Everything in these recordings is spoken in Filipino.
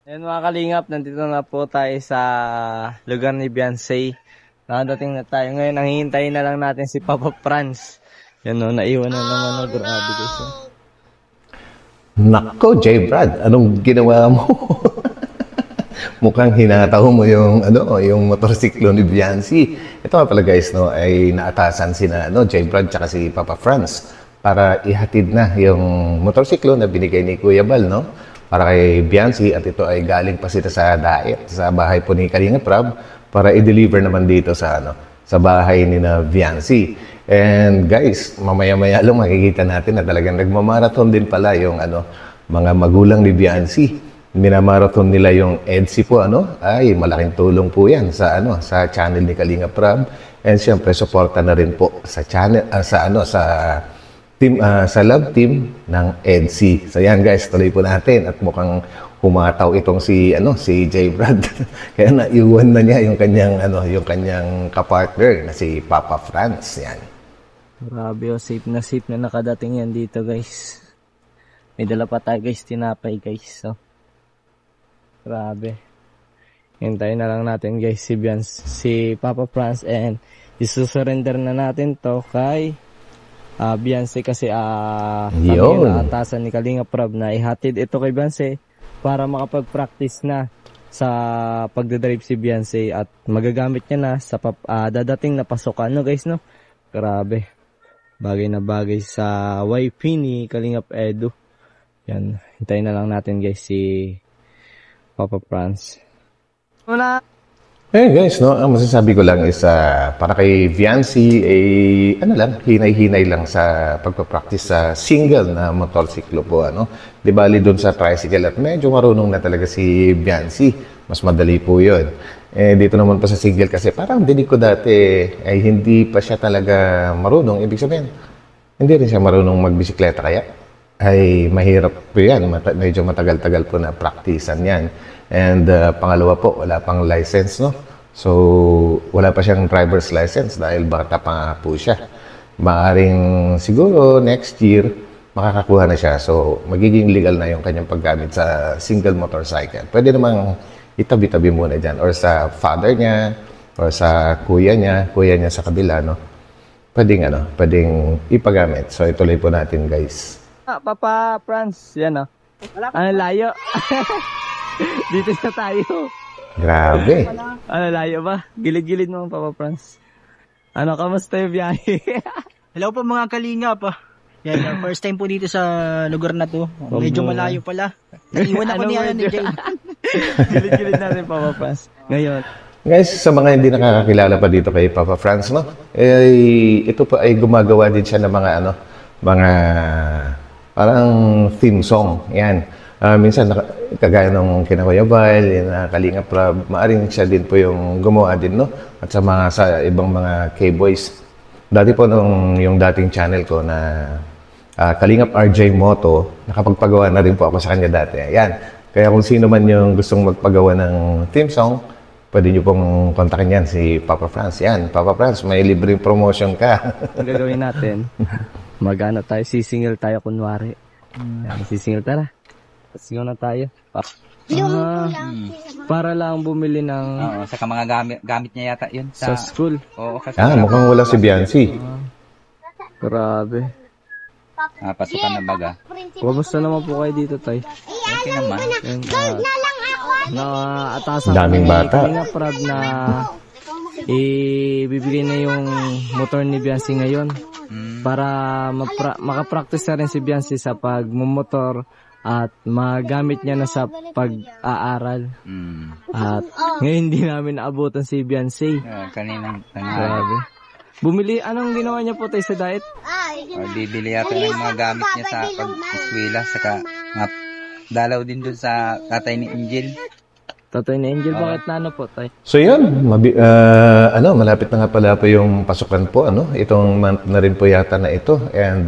Ayan mga kalingap, nandito na po tayo sa lugar ni Beyonce. Nakadating na tayo. Ngayon, ang hihintayin na lang natin si Papa Franz. Yan o, naiwan na naman o. Grabe guys. Nako, J. Brad, anong ginawa mo? Mukhang hinataw mo yung yung motorsiklo ni Beyonce. Ito nga pala guys, no, ay naatasan sina J. Brad tsaka si Papa Franz para ihatid na yung motorsiklo na binigay ni Kuya Bal, no? Para kay Beyonce, at ito ay galing pa sila sa diet, sa bahay po ni Kalinga Prab, para i-deliver naman dito sa sa bahay ni na Beyonce. And guys, mamaya-maya lang makikita natin na talagang nagmamarathon din pala yung mga magulang ni Beyonce. Minamarathon nila yung EDSI po, ay malaking tulong po yan sa sa channel ni Kalinga Prab. And siyempre suporta na rin po sa channel sa team, sa love team ng EDSI. So yan guys, tuloy po natin at mukhang humataw itong si J. Brad. Kaya naiwan na niya yung kanyang kapartner na si Papa Franz. Yan. Grabe o, safe na nakadating yan dito guys. May dala pa tayo guys, tinapay guys. So, grabe. Hintayin na lang natin guys si Papa Franz, and isusurrender na natin to kay Beyonce kasi kami naatasan ni Kalinga Prab na ihatid ito kay Beyonce para makapag-practice na sa pagdadrive si Beyonce at magagamit niya na sa dadating na pasukan, no guys, no? Grabe. Bagay na bagay sa YP ni Kalingap Edu. Yan, hintayin na lang natin guys si Papa Franz. Wala. Eh guys, ang masasabi ko lang is para kay Beyonce hinay-hinay lang sa pagpapractice sa single na motorsiklo po, Di bali doon sa tricycle at medyo marunong na talaga si Beyonce. Mas madali po 'yon. Eh dito naman pa sa single kasi parang dinig ko dati ay hindi pa siya talaga marunong. Ibig sabihin, hindi rin siya marunong magbisikleta kaya ay mahirap po 'yan. Medyo matagal-tagal po na practicean 'yan. And pangalawa po, wala pang license, So, wala pa siyang driver's license dahil bata pa nga po siya. Maaring siguro next year, makakakuha na siya. So, magiging legal na yung kanyang paggamit sa single motorcycle. Pwede namang itabi-tabi muna dyan. Or sa father niya, or sa kuya niya sa kabila, Pwedeng ipagamit. So, ituloy po natin, guys. Papa Franz, yan Ano layo? Dito na tayo. Grabe. Ano layo ba? Gilid-gilid mo Papa Franz. Kamusta yung biyahe? Hello po mga kalingap. Yan, first time po dito sa lugar na to. Medyo malayo pala. Naiwan ako ni Jay. Gilid-gilid natin Papa Franz. Ngayon. Guys, sa mga hindi nakakakilala pa dito kay Papa Franz, ito pa ay gumagawa din siya ng mga parang theme song. Yan. Minsan, kagaya ng kinakuyabal, Kalinga Prab, maaring siya din po yung gumawa din, At sa ibang mga K-Boys. Dati po yung dating channel ko na Kalingap RJ Moto, nakapagpagawa na rin po ako sa kanya dati. Ayan. Kaya kung sino man yung gustong magpagawa ng theme song, pwede nyo pong kontakin yan si Papa Franz. Yan, Papa Franz, may libreng promotion ka. Ang gagawin natin, tayo, sisingil tayo kunwari. Yan, sisingil, tara. Sigaw na tayo. Para lang bumili ng... saka mga gamit niya yata yun. Sa school. Oo, kasi mukhang wala si Beyonce. Grabe. Pasukan na baga. Kumusta naman po kayo dito, tay? Okay naman. Atasan daming bata. Kalinga Prab na ibibili na yung motor ni Beyonce ngayon. Para makapractice na rin si Beyonce sa pagmumotor at magamit niya na sa pag-aaral. At ngayon hindi namin naabutan si Beyonce. Kaninang grabe. Bumili, anong ginawa niya po tayo sa diet? Bibili yata ng mga gamit niya sa pag-eskwela. Saka dalaw din dun sa tatay ni Angel. Tatay ni Angel, bakit na po tayo? So yun, malapit na nga pala po yung pasukan po, Itong month na rin po yata na ito. And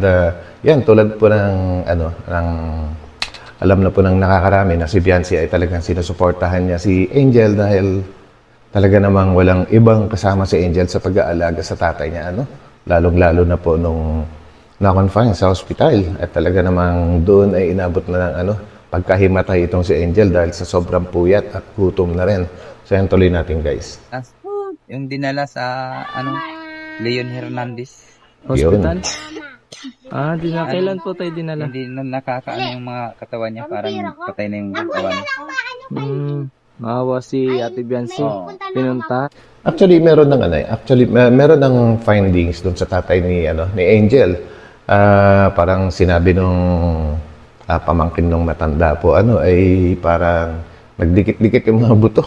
yan, tulad po ng alam na po ng nakakarami na si Beyonce ay talagang sinusuportahan niya si Angel dahil talaga namang walang ibang kasama si Angel sa pag-aalaga sa tatay niya, Lalong-lalo na po nung na-confine sa hospital at talaga namang doon ay inabot na ng pagkahimatay itong si Angel dahil sa sobrang puyat at gutom na rin. So yan, tuloy natin guys. Tas, yung dinala sa, Leon Hernandez. Hospital? Kailan po tayo dinala? Hindi na nakakaano yung mga katawan niya. Parang patay na yung katawan. Maawa si Ate Biancy. Pinunta. Actually, meron meron ng findings doon sa tatay ni Angel. Parang sinabi nung pamangkin nung matanda po, ay parang nagdikit-dikit yung mga buto.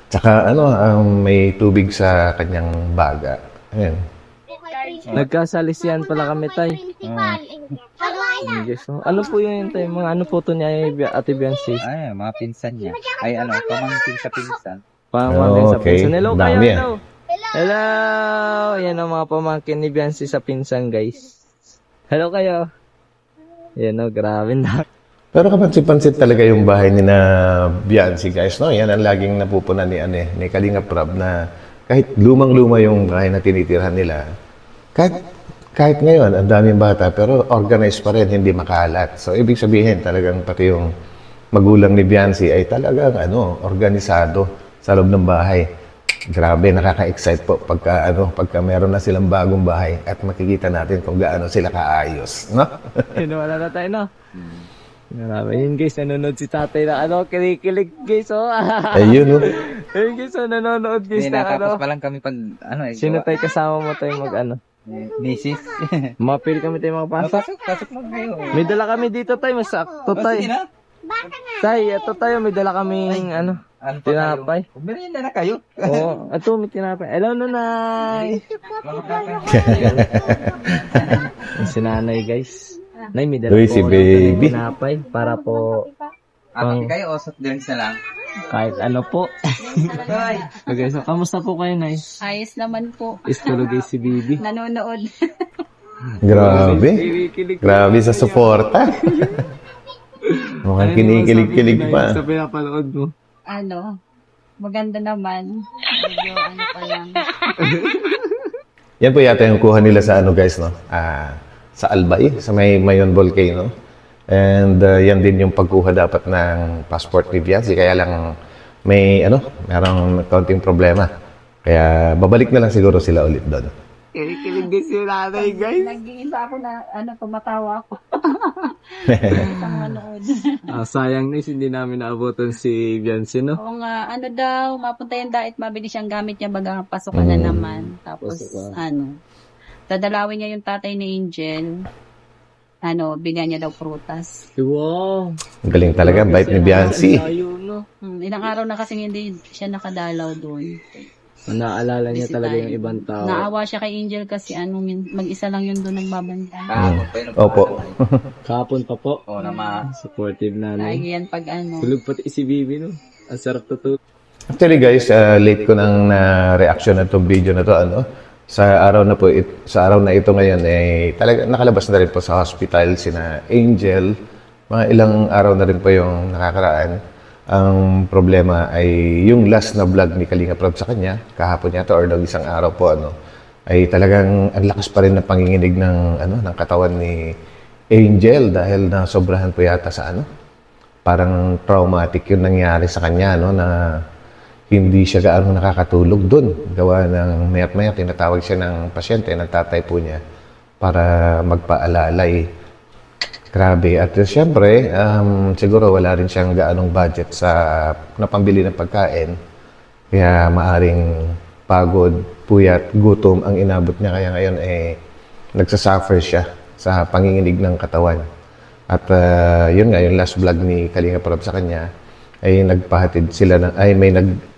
Tsaka may tubig sa kanyang baga. Ayan. Nagkasalisihan pala kami, tay. Yes, no? Ano po yun, tay? Mga ano po to niya, Ate Biancy? Ay, mga pinsan niya. Ay, pamangkin sa pinsan. Pamangkin sa Okay. pinsan. Hello kayo, Dami, hello. Hello! Yan ang mga pamangkin ni Biancy sa pinsan, guys. Hello kayo. Yan o, grabe na. Pero kapansin-pansin talaga yung bahay ni na Biancy, guys, no? Yan ang laging napupunan ni Kalinga Prab na kahit lumang-luma yung bahay na tinitirhan nila, kahit ngayon, ang daming bata, pero organized pa rin, hindi makalat. So, ibig sabihin, talagang pati yung magulang ni Biancy ay talagang, organisado sa loob ng bahay. Grabe, nakaka-excite po pagka meron na silang bagong bahay at makikita natin kung gaano sila kaayos, no? Wala na tayo, no? Grabe, yun guys, nanonood si tatay na kinikilig guys, oh. Ayun, no? Ayun guys, nanonood guys Hindi, na natapos pa lang kami pag, Sino tayo kasama mo tayo Misis. Mapil kami tayo makapasok. Pasok mo kayo. May dala kami dito tayo, masakto tayo. Sige na. Tay, ito tayo, may dala kaming tinapay. Merienda na kayo. Oo, ito may tinapay. Hello, Nanay. Si Nanay, guys. Nay, may dala Uy, si po baby. tinapay para po Kayo o soft drinks na lang. kahit ano po. Okay, so kamusta po kayo, Nay? Ayos naman po. Istulogay si Bibi. Nanonood. Grabe. Grabe sa suporta. Mukhang kinikilig-kilig pa. Sa pinapanood mo. Maganda naman. Medyo pa lang. Yan po yata yung kuha nila sa guys, no? Sa Albay, sa Mayon Volcano. And yan din yung pagkuha dapat ng passport ni Biancy. Kaya lang merong kaunting problema. Kaya babalik na lang siguro sila ulit doon. Kinikilig din si Nanay, guys. Nag-iisa ako na, tumatawa ako. Isang manood. Sayang na hindi namin naabutan si Biancy, no? Oo nga, mapunta yung dait, mabili siyang gamit niya, baga pasokan na naman. Tapos, dadalawin niya yung tatay ni Angel. Bigyan niya daw prutas. Wow. Ang galing talaga, bait ni Biancy. Ilang araw na kasi hindi siya nakadalaw doon. Naalala niya talaga yung ibang tao. Naawa siya kay Angel kasi mag-isa lang yun doon nagbabanta. Opo. Kahapon pa po. Oo naman. Supportive Nanay. Lagi yan pag Tulog pati si Bibi, no? Ang sarap tutulog. Actually guys, late ko nang na-reaction na itong video na to, sa araw na ito ngayon, talaga nakalabas na rin po sa hospital sina Angel. Mga ilang araw na rin po yung nakakaraan. Ang problema ay yung last na vlog ni Kalinga Prab sa kanya, kahapon yata or isang araw po, ay talagang ang lakas pa rin na panginginig ng katawan ni Angel dahil na sobrahan po yata sa parang traumatic yung nangyari sa kanya, na hindi siya gaano nakakatulog doon. Gawa ng mayat-maya, tinatawag siya ng pasyente, ng tatay po niya, para magpaalalay. Grabe. At siyempre, siguro wala rin siyang gaanong budget na pambili ng pagkain. Kaya maaring pagod, puyat, gutom ang inabot niya. Kaya ngayon, nagsasuffer siya sa panginginig ng katawan. At yun nga, yung last vlog ni Kalinga Prab sa kanya, ay nagpahatid sila may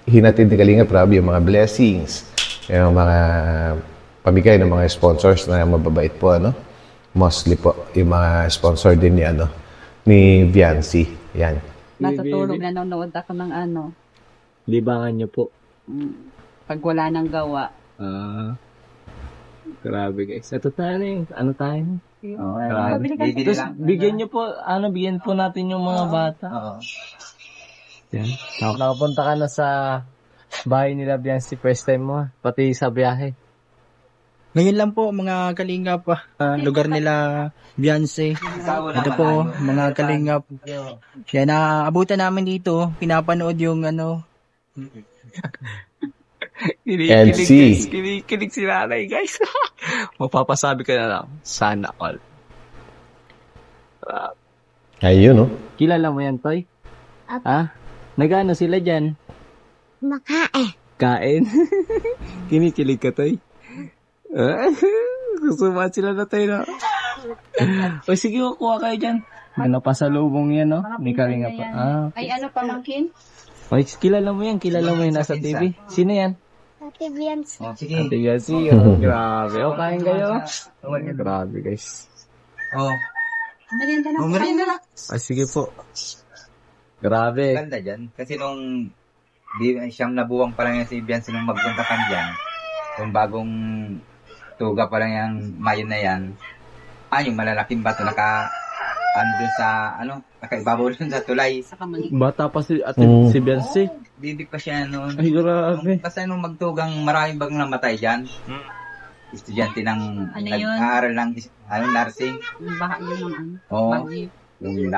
hinatid ni Kalinga Prab yung mga blessings, yung mga pamigay ng mga sponsors na mababait po, mostly po yung mga sponsor din ni Biancy. Yan. Natutulog, nanonood ako ng Libangan niyo po. Pag wala nang gawa. Grabe guys. Ito tayo tayo? Grabe. Tapos bigyan niyo po, bigyan po natin yung mga bata. Yan. Nakapunta ka na sa bahay nila Biancy, first time mo, pati sa biyahe. Ngayon lang po mga kalingap, lugar nila Beyonce. Ito po mga kalingap. Yan, naabutan namin dito. Pinapanood yung ano. NC. Kinikilig si nanay, guys. Mapapasabi ka na lang, sana all. Ayun, no? Kilala mo yan, Toy? Ha? Nagano sila dyan? Kain. Kinikilig ka, Toy? Susumat sila na tayo na. O sige, kuha kayo dyan. Ano, pasalubong yan, no? May kalinga pa. Ay, ano, pamangkin? Ay, kilala mo yan nasa TV. Sino yan? Ate Beyonce. Oh, sige. Ate Gasi. Grabe. O, kain kayo. Grabe, guys. Oh, Merienda na. Merienda na. Ay, sige po. Grabe. ganda dyan. Kasi nung siyam na buwang pa lang yan si Beyonce nung magpunta ka dyan. Yung bagong tuga pa lang yung Mayo na yan. Yung malalaking bato nakaibabaw dun sa tulay. Sa kamali. Bata pa si ate, si Beyonce. Bibig pa siya noon. Ay, grabe. Basta nung magtugang maraming bagang namatay dyan. Estudyante ng Ano yun? nag-aaral ng nursing. Baka yun ang ano. Oo. Bagyo. Yung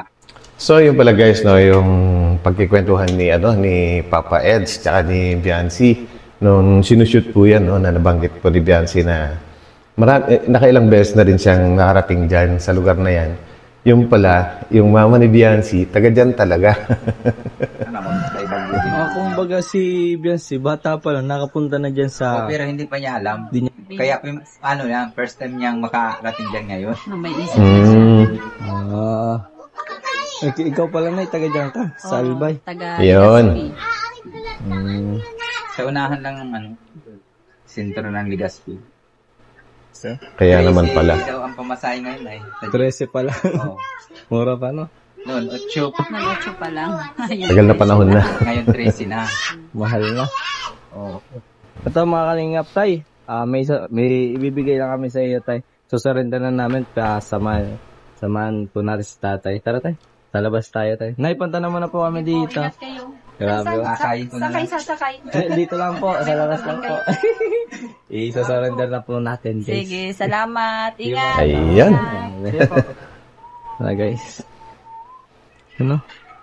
So, yung pala guys, no, yung pagkikwentuhan ni Papa Eds tsaka ni Beyonce, nung sinushoot po yan, no, na nabanggit po ni Beyonce na nakailang beses na rin siyang nakarating dyan sa lugar na yan. Yung pala, yung mama ni Beyonce, taga dyan talaga. Kumbaga si Beyonce, bata pa lang, nakapunta na dyan sa... pero hindi pa niya alam. Di niya- Kaya first time niyang makarating dyan ngayon. May isip. Ikaw pala na, taga dyan ka, sa Albay. Taga Yun. Legazpi. Sa unahan lang ng sentro ng Legazpi. Kaya naman pala. Daw ang pamasahe ngayon ay. 13 pa lang. Oo. Mura pa, no? Noon, 8. Nag-8 pa lang. Ayun. Tagal na panahon na. Ngayon 13 na. Mahal na. Oo. Ito mga kalingap, tay. May ibibigay lang kami sa iyo, tay. Susurrender na namin pa samahan po natin si tatay. Tara, tay. Sa labas tayo, tay. Naipunta naman na po kami dito. Ingat kayo. Grabe. Akayin ko na lang. Sasakay. Dito lang po, sa labas lang po. Isa-surrender na po natin, guys. Sige, salamat. Ingat. Ayan. Na, guys. Ano?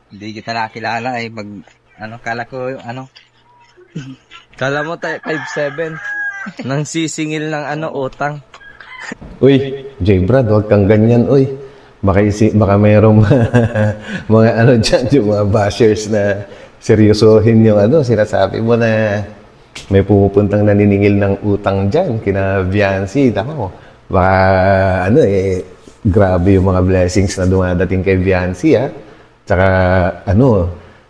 Hindi kita nakilala eh. Kala ko, Kala mo tayo 5'7". Nang sisingil ng utang. Uy, J. Brad, huwag kang ganyan, uy. Baka mayroong mga dyan, yung mga bashers na seryosohin yung sinasabi mo na may pumupuntang naniningil ng utang dyan, kina Beyonce. Tama mo, baka grabe yung mga blessings na dumadating kay Beyonce, ha? Tsaka,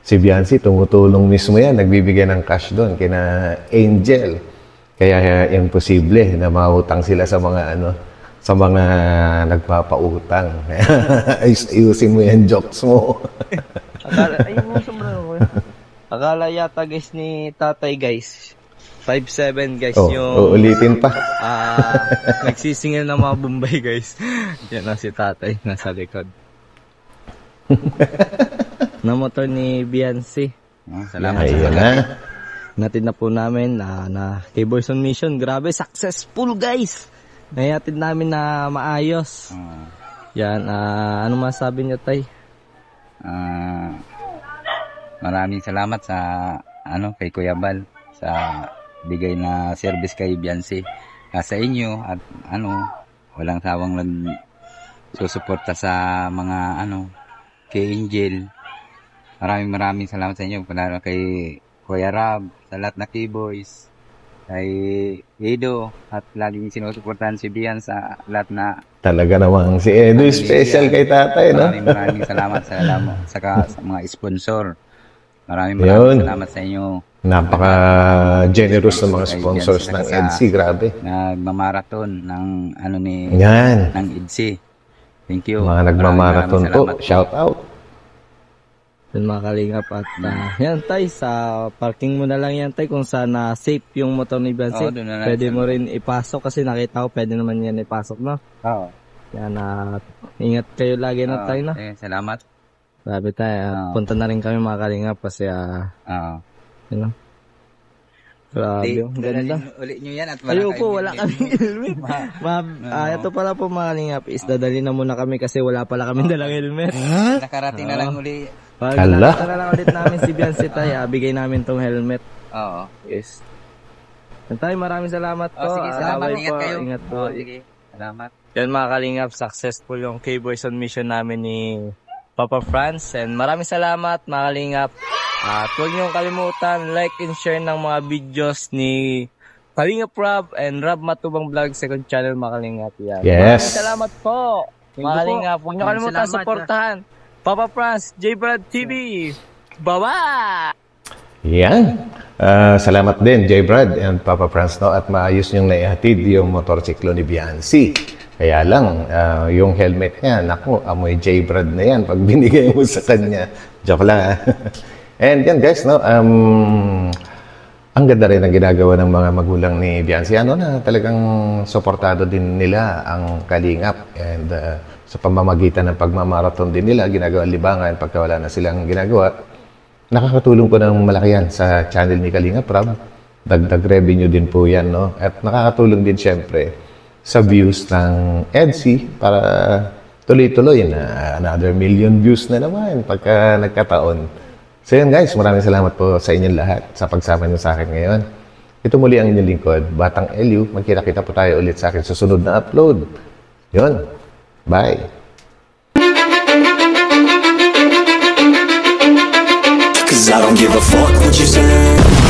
si Beyonce tumutulong mismo yan, nagbibigay ng cash doon, kina Angel. Kaya imposible na mautang sila sa mga sa mga nagpapautang. Ayusin mo yan, jokes mo. Akala yata guys ni tatay guys. 5'7" guys Uulitin pa. Nagsisingil ng mga Bombay guys. Yan na si tatay nasa likod. Na motor ni Beyonce. Salamat. Ayun na. Natid na po namin na kay Boys on Mission. Grabe, successful guys. Nayatid namin na maayos. Yan, ano masabi niyo, tay? Maraming salamat sa kay Kuya Bal sa bigay na service kay Beyonce. Sa inyo at walang sawang susuporta sa mga kay Angel. Maraming salamat sa inyo. Lalo kay Kuya Rab, sa lahat na K-Boys, kay Edo, at laging sinusuportahan si Bian sa lahat na... Talaga namang si Edo, special kay tatay, no? Maraming salamat sa mga sponsor. Maraming salamat sa inyo. Napaka-generous ng mga sponsors ng EDC, grabe. Nagmamarathon ng Yan. ng EDC. Thank you. Mga nagmamarathon po, shout out. Yan mga kalingap at yan tay, sa parking mo na lang yan tay kung sana safe yung motor ni Beyonce. Pwede mo rin ipasok kasi nakita ko pwede naman yan ipasok, no? Oo. Yan, ingat kayo lagi na tay, no? Salamat. Sabi tayo, punta na rin kami mga kalingap kasi Grabe, ang ganda. Uli nyo yan at wala Ayun kayong po, wala helmet. kaming helmet. Ma'am, ito pala po mga kalingap, is dadali na muna kami kasi wala pala kaming dalang helmet. Nakarating na lang uli. Pag Hala. nakita na lang ulit namin si Biancy Tay, bigay namin tong helmet. Oo. Yes. Tay, maraming salamat po. Sige, salamat. Bye Ingat po. kayo. Ingat po. Sige. Salamat. Yan mga kalingap, successful yung K-Boys on mission namin ni Papa Franz. And maraming salamat mga kalingap. At huwag niyong kalimutan, like and share ng mga videos ni Kalingap Rob and Rob Matubang Vlog second channel mga kalingap. Yan. Yes. Maraming salamat po mga kalingap. Huwag niyong kalimutan Salamat, supportahan Papa Franz, J. Brad TV. Bye-bye! Yan. Salamat din, J. Brad and Papa Franz, no? At maayos niyong naihatid yung motorsiklo ni Biancy. Kaya lang, yung helmet niya, naku, amoy J. Brad na yan pag binigay mo sa kanya. Joke lang, ha? And yan, guys, no? Ang ganda rin ang ginagawa ng mga magulang ni Biancy. Ano na, talagang suportado din nila ang kalingap. And sa pamamagitan ng pagmamarathon din nila, ginagawa libangan pagka wala na silang ginagawa. Nakakatulong po ng malaki yan sa channel ni Kalingap Rob. Dagdag revenue din po yan, no? At nakakatulong din siyempre sa views ng EDC para tuloy-tuloy na another million views na naman pagka nagkataon. So yun guys, maraming salamat po sa inyong lahat sa pagsama niyo sa akin ngayon. Ito muli ang inyong lingkod, Batang Eliu. Magkita-kita po tayo ulit sa akin susunod na upload. Yun. Bye. Cause I don't give a fuck what you say.